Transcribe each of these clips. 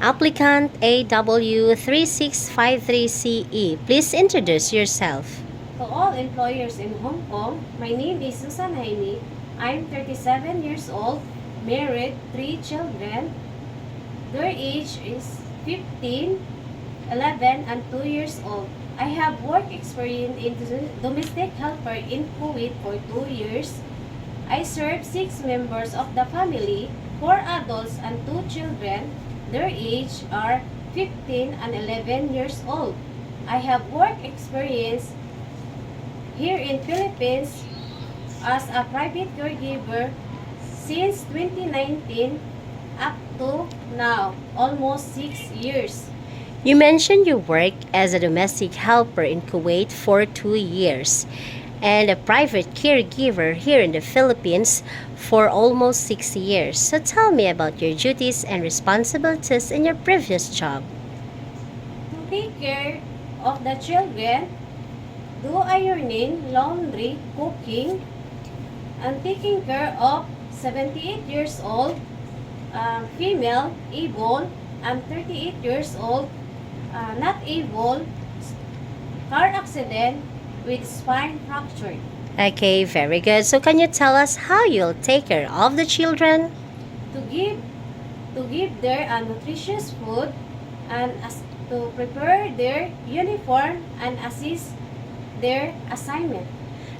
Applicant AW3653CE, please introduce yourself. To all employers in Hong Kong, my name is Susan Haini. I'm 37 years old, married, 3 children. Their age is 15, 11, and 2 years old. I have work experience in domestic helper in Kuwait for 2 years. I serve 6 members of the family, 4 adults and 2 children. Their age are 15 and 11 years old. I have work experience here in Philippines as a private caregiver since 2019 up to now, almost 6 years. You mentioned you worked as a domestic helper in Kuwait for 2 years and a private caregiver here in the Philippines for almost 6 years. So tell me about your duties and responsibilities in your previous job. To take care of the children, do ironing, laundry, cooking, and taking care of 78 years old female able and 38 years old not able car accident with spine fracture. Okay, very good. So can you tell us how you'll take care of the children? To give their nutritious food and to prepare their uniform and assist their assignment.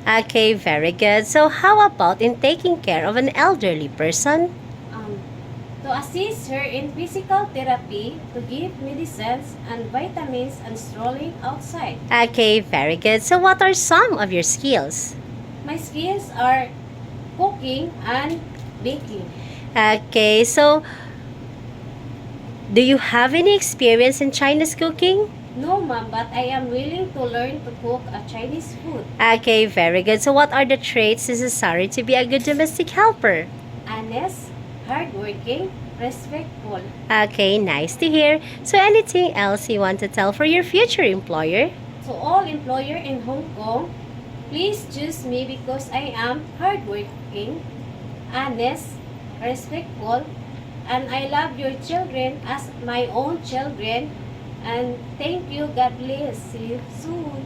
Okay, very good. So how about in taking care of an elderly person? To assist her in physical therapy, to give medicines and vitamins and strolling outside. Okay, very good. So what are some of your skills? My skills are cooking and baking. Okay, so do you have any experience in Chinese cooking? No, ma'am, but I am willing to learn to cook a Chinese food. Okay, very good. So what are the traits necessary to be a good domestic helper? Honest, hardworking, respectful. Okay, nice to hear. So anything else you want to tell for your future employer? To all employer in Hong Kong, please choose me because I am hardworking, honest, respectful, and I love your children as my own children. And thank you. God bless. See you soon.